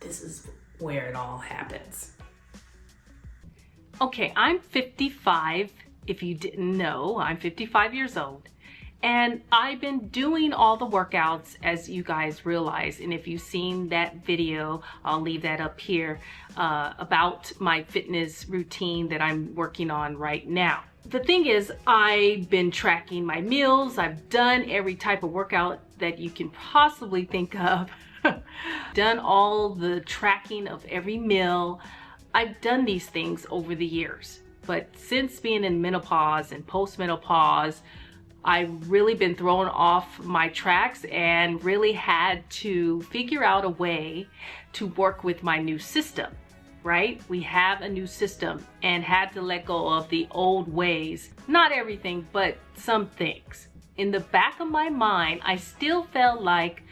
this is where it all happens. Okay, I'm 55. If you didn't know, I'm 55 years old. And I've been doing all the workouts, as you guys realize. And if you've seen that video, I'll leave that up here, about my fitness routine that I'm working on right now. The thing is, I've been tracking my meals. I've done every type of workout that you can possibly think of. Done all the tracking of every meal. I've done these things over the years. But since being in menopause and post-menopause, I've really been thrown off my tracks and really had to figure out a way to work with my new system, right? We have a new system and had to let go of the old ways. Not everything, but some things. In the back of my mind, I still felt like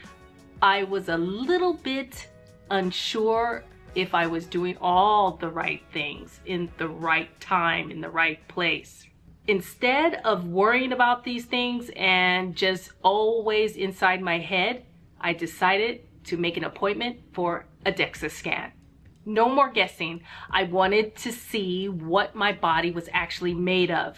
I was a little bit unsure if I was doing all the right things in the right time, in the right place. Instead of worrying about these things and just always inside my head, I decided to make an appointment for a Dexa scan. No more guessing. I wanted to see what my body was actually made of.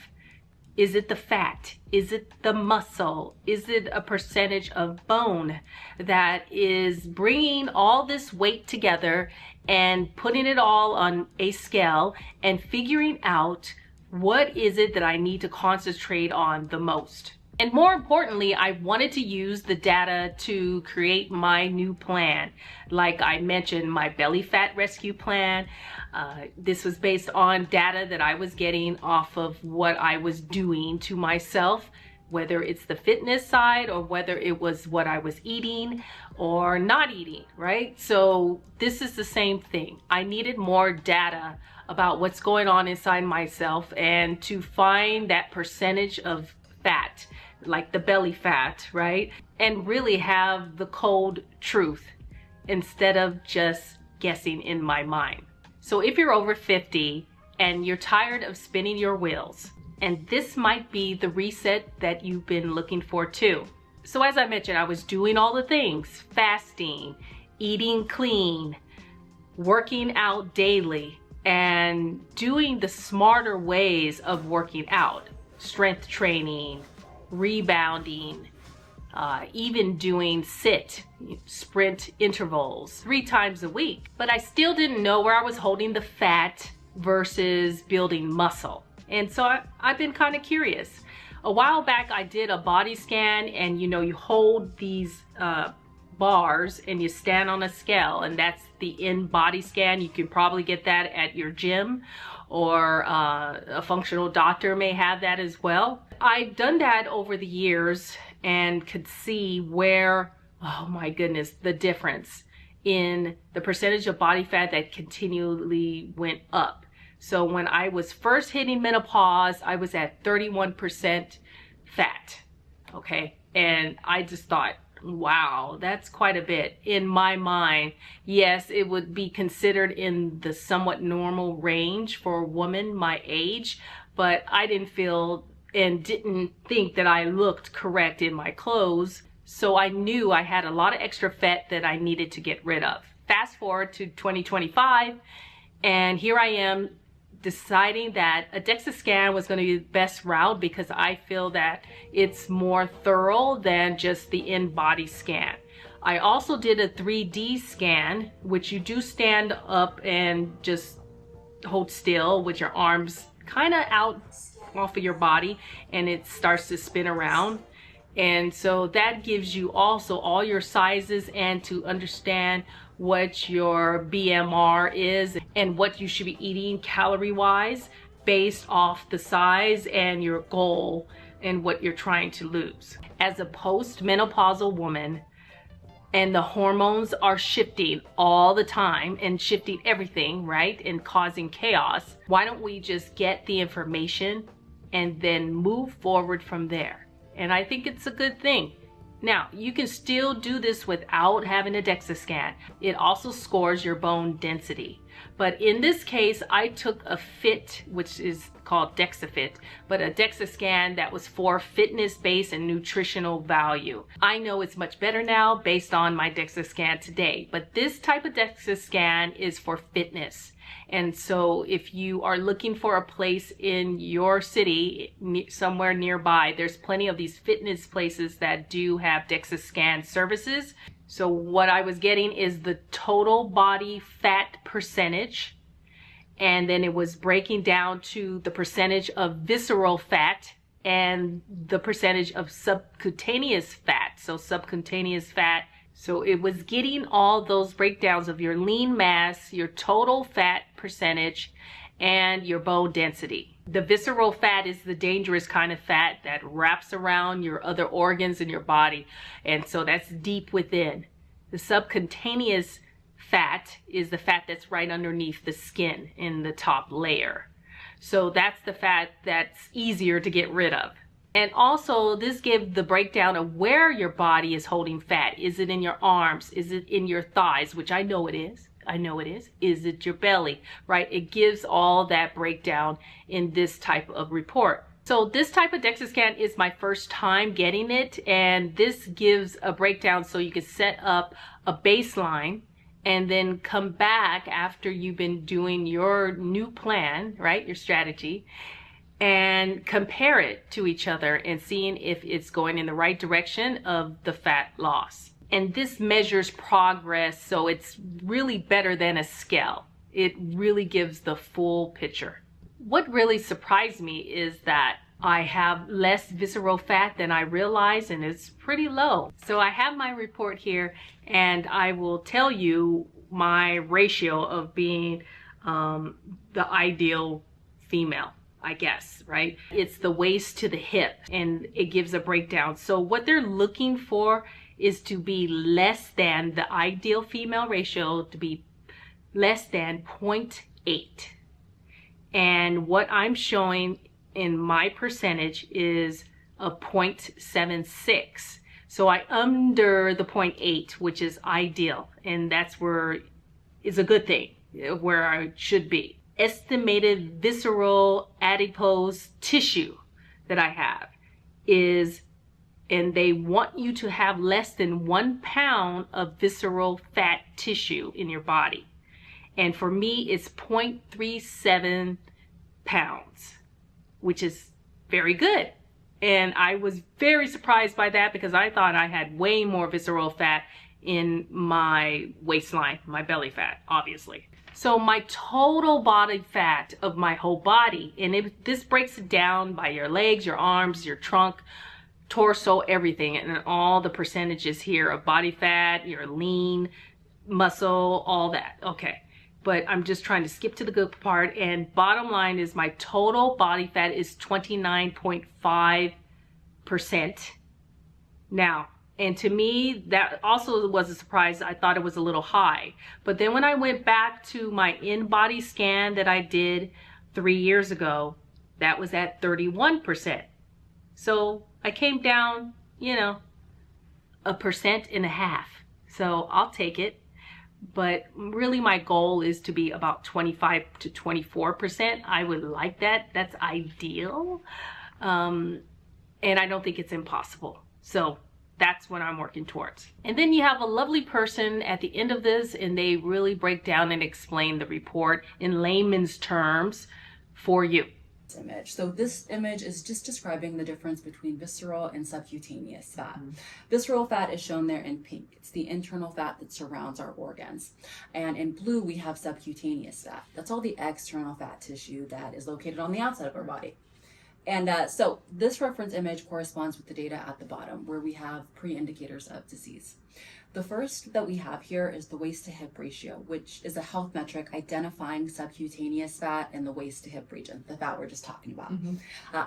Is it the fat? Is it the muscle? Is it a percentage of bone that is bringing all this weight together and putting it all on a scale and figuring out what is it that I need to concentrate on the most? And more importantly, I wanted to use the data to create my new plan. Like I mentioned, my belly fat rescue plan. This was based on data that I was getting off of what I was doing to myself, whether it's the fitness side or whether it was what I was eating or not eating, right? So this is the same thing. I needed more data about what's going on inside myself and to find that percentage of fat, like the belly fat, right? And really have the cold truth instead of just guessing in my mind. So if you're over 50 and you're tired of spinning your wheels, and this might be the reset that you've been looking for too. So as I mentioned, I was doing all the things, fasting, eating clean, working out daily, and doing the smarter ways of working out. Strength training, rebounding, even doing sprint intervals 3 times a week. But I still didn't know where I was holding the fat versus building muscle. And so I've been kind of curious. A while back, I did a body scan, and you hold these bars and you stand on a scale, and that's the in-body scan. You can probably get that at your gym, or a functional doctor may have that as well. I've done that over the years and could see where, oh my goodness, the difference in the percentage of body fat that continually went up. So when I was first hitting menopause, I was at 31% fat, okay? And I just thought, wow, that's quite a bit. In my mind, yes, it would be considered in the somewhat normal range for a woman my age, but I didn't feel and didn't think that I looked correct in my clothes. So I knew I had a lot of extra fat that I needed to get rid of. Fast forward to 2025, and here I am deciding that a Dexa scan was going to be the best route because I feel that it's more thorough than just the in-body scan. I also did a 3D scan, which you do stand up and just hold still with your arms kind of out off of your body, and it starts to spin around. And so that gives you also all your sizes and to understand what your BMR is and what you should be eating calorie wise based off the size and your goal and what you're trying to lose. As a post-menopausal woman, and the hormones are shifting all the time and shifting everything, right, and causing chaos, why don't we just get the information and then move forward from there? And I think it's a good thing. Now, you can still do this without having a Dexa scan. It also scores your bone density. But in this case, I took a FIT, which is called DexaFit, but a Dexa Scan that was for fitness-based and nutritional value. I know it's much better now based on my Dexa Scan today, but this type of Dexa Scan is for fitness. And so if you are looking for a place in your city, somewhere nearby, there's plenty of these fitness places that do have Dexa Scan services. So what I was getting is the total body fat percentage, and then it was breaking down to the percentage of visceral fat and the percentage of subcutaneous fat. So subcutaneous fat, so it was getting all those breakdowns of your lean mass, your total fat percentage, and your bone density. The visceral fat is the dangerous kind of fat that wraps around your other organs in your body. And so that's deep within. The subcutaneous fat is the fat that's right underneath the skin in the top layer. So that's the fat that's easier to get rid of. And also this gives the breakdown of where your body is holding fat. Is it in your arms? Is it in your thighs? Which I know it is. Is it your belly, right? It gives all that breakdown in this type of report. So this type of Dexa Scan is my first time getting it, and this gives a breakdown so you can set up a baseline and then come back after you've been doing your new plan, right? Your strategy, and compare it to each other and seeing if it's going in the right direction of the fat loss. And this measures progress, so it's really better than a scale. It really gives the full picture. What really surprised me is that I have less visceral fat than I realized, and it's pretty low. So I have my report here, and I will tell you my ratio of being the ideal female, I guess, right? It's the waist to the hip, and it gives a breakdown. So what they're looking for is to be less than the ideal female ratio, to be less than 0.8. And what I'm showing in my percentage is a 0.76. So I under the 0.8, which is ideal. And that's where is a good thing, where I should be. Estimated visceral adipose tissue that I have is, and they want you to have less than 1 pound of visceral fat tissue in your body. And for me, it's 0.37 pounds, which is very good. And I was very surprised by that because I thought I had way more visceral fat in my waistline, my belly fat, obviously. So my total body fat of my whole body, and this breaks it down by your legs, your arms, your trunk, torso, everything, and all the percentages here of body fat, your lean, muscle, all that. Okay, but I'm just trying to skip to the good part, and bottom line is my total body fat is 29.5%. Now, and to me, that also was a surprise. I thought it was a little high. But then when I went back to my in-body scan that I did 3 years ago, that was at 31%. So I came down, 1.5%. So I'll take it. But really my goal is to be about 25 to 24%. I would like that. That's ideal. And I don't think it's impossible. So that's what I'm working towards. And then you have a lovely person at the end of this, and they really break down and explain the report in layman's terms for you. Image. So this image is just describing the difference between visceral and subcutaneous fat. Visceral fat is shown there in pink. It's the internal fat that surrounds our organs. And in blue, we have subcutaneous fat. That's all the external fat tissue that is located on the outside of our body. And so this reference image corresponds with the data at the bottom, where we have pre-indicators of disease. The first that we have here is the waist to hip ratio, which is a health metric identifying subcutaneous fat in the waist to hip region, the fat we're just talking about.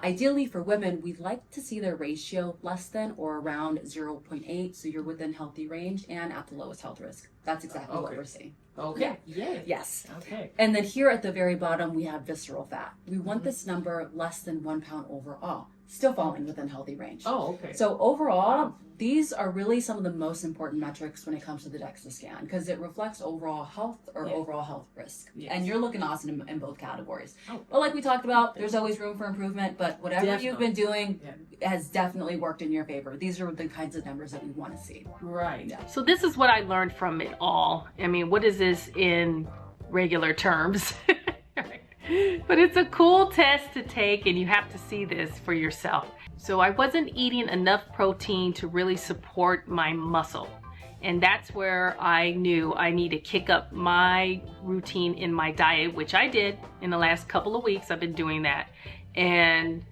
Ideally for women, we'd like to see their ratio less than or around 0.8, so you're within healthy range and at the lowest health risk. That's exactly what we're seeing. Okay. Yeah. Yes. Okay. And then here at the very bottom, we have visceral fat. We want this number less than 1 pound overall. still falling within healthy range. Oh, okay. So overall, these are really some of the most important metrics when it comes to the Dexa scan, because it reflects overall health or overall health risk. Yes. And you're looking awesome in both categories. Oh. But like we talked about, there's always room for improvement, but whatever you've been doing has definitely worked in your favor. These are the kinds of numbers that we want to see. Right. Yeah. So this is what I learned from it all. I mean, what is this in regular terms? But it's a cool test to take, and you have to see this for yourself. So I wasn't eating enough protein to really support my muscle. And that's where I knew I need to kick up my routine in my diet, which I did in the last couple of weeks. I've been doing that, and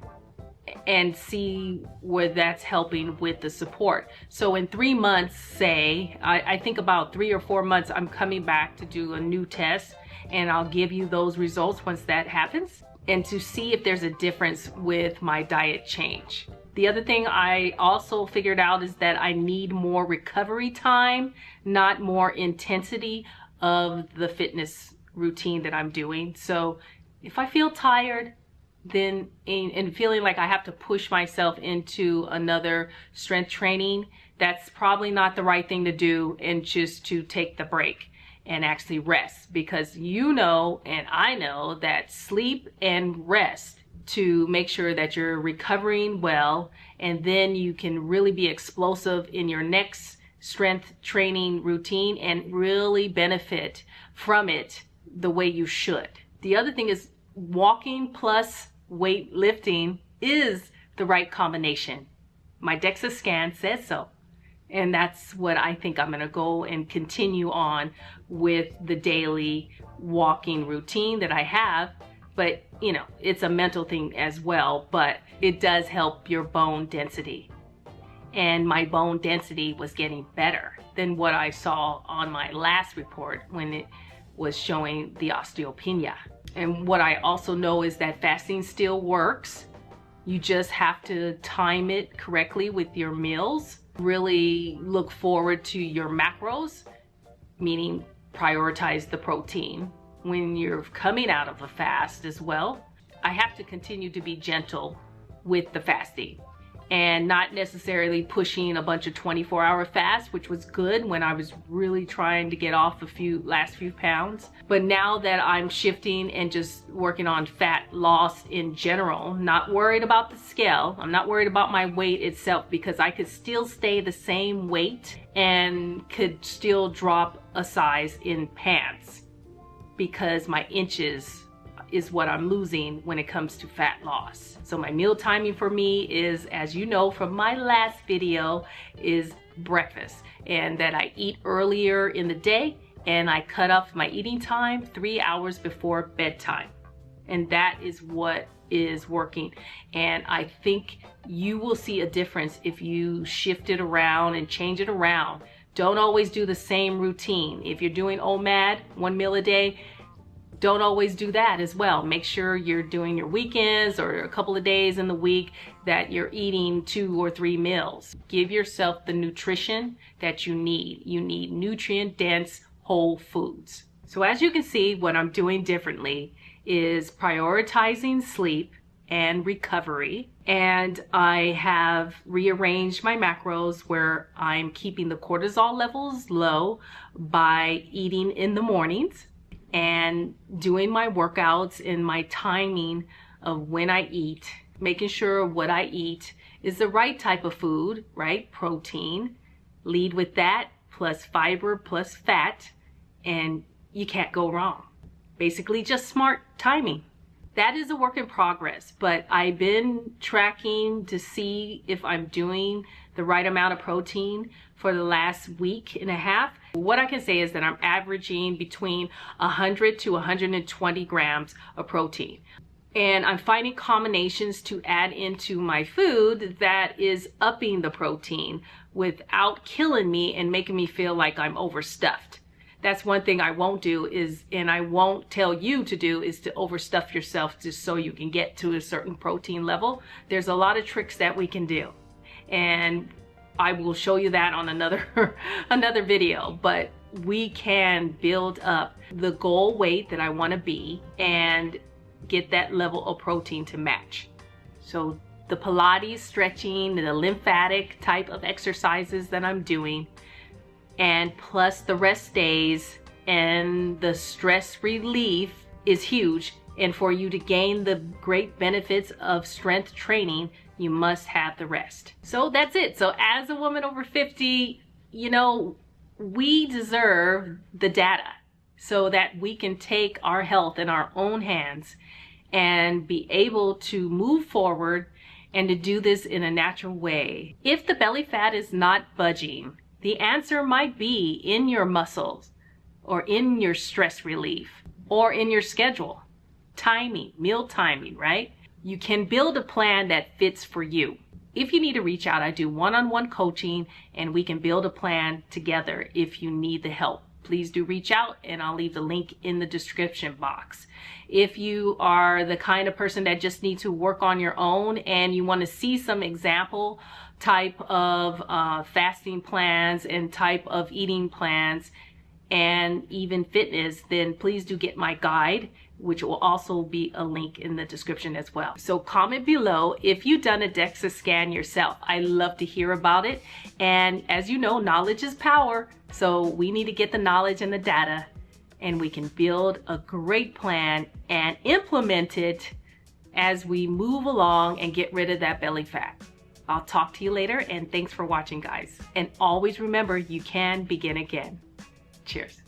see where that's helping with the support. So in 3 months, say, I think about 3 or 4 months, I'm coming back to do a new test, and I'll give you those results once that happens, and to see if there's a difference with my diet change. The other thing I also figured out is that I need more recovery time, not more intensity of the fitness routine that I'm doing. So if I feel tired, then and feeling like I have to push myself into another strength training, that's probably not the right thing to do, and just to take the break and actually rest, because you know and I know that sleep and rest to make sure that you're recovering well, and then you can really be explosive in your next strength training routine and really benefit from it the way you should. The other thing is walking plus weightlifting is the right combination. My Dexa scan says so. And that's what I think I'm gonna go and continue on with the daily walking routine that I have. But you know, it's a mental thing as well, but it does help your bone density. And my bone density was getting better than what I saw on my last report when it was showing the osteopenia. And what I also know is that fasting still works. You just have to time it correctly with your meals. Really look forward to your macros, meaning prioritize the protein when you're coming out of a fast as well. I have to continue to be gentle with the fasting and not necessarily pushing a bunch of 24-hour fasts, which was good when I was really trying to get off last few pounds. But now that I'm shifting and just working on fat loss in general, not worried about the scale, I'm not worried about my weight itself, because I could still stay the same weight and could still drop a size in pants, because my inches is what I'm losing when it comes to fat loss. So my meal timing for me is, as you know from my last video, is breakfast, and that I eat earlier in the day, and I cut off my eating time 3 hours before bedtime. And that is what is working. And I think you will see a difference if you shift it around and change it around. Don't always do the same routine. If you're doing OMAD, 1 meal a day, don't always do that as well. Make sure you're doing your weekends or a couple of days in the week that you're eating 2 or 3 meals. Give yourself the nutrition that you need. You need nutrient-dense whole foods. So as you can see, what I'm doing differently is prioritizing sleep and recovery. And I have rearranged my macros where I'm keeping the cortisol levels low by eating in the mornings and doing my workouts and my timing of when I eat, making sure what I eat is the right type of food, right? Protein, lead with that, plus fiber, plus fat, and you can't go wrong. Basically just smart timing. That is a work in progress, but I've been tracking to see if I'm doing the right amount of protein for the last week and a half. What I can say is that I'm averaging between 100 to 120 grams of protein. And I'm finding combinations to add into my food that is upping the protein without killing me and making me feel like I'm overstuffed. That's one thing I won't do is, and I won't tell you to do, is to overstuff yourself just so you can get to a certain protein level. There's a lot of tricks that we can do. And I will show you that on another video, but we can build up the goal weight that I want to be and get that level of protein to match. So the Pilates, stretching, the lymphatic type of exercises that I'm doing, and plus the rest days and the stress relief is huge. And for you to gain the great benefits of strength training, you must have the rest. So that's it. So as a woman over 50, you know, we deserve the data so that we can take our health in our own hands and be able to move forward and to do this in a natural way. If the belly fat is not budging, the answer might be in your muscles or in your stress relief or in your schedule. Timing, meal timing, right? You can build a plan that fits for you. If you need to reach out, I do one-on-one coaching and we can build a plan together if you need the help. Please do reach out and I'll leave the link in the description box. If you are the kind of person that just needs to work on your own and you want to see some example type of fasting plans and type of eating plans and even fitness, then please do get my guide, which will also be a link in the description as well. So comment below if you've done a Dexa scan yourself. I love to hear about it. And as you know, knowledge is power. So we need to get the knowledge and the data and we can build a great plan and implement it as we move along and get rid of that belly fat. I'll talk to you later and thanks for watching, guys. And always remember, you can begin again. Cheers.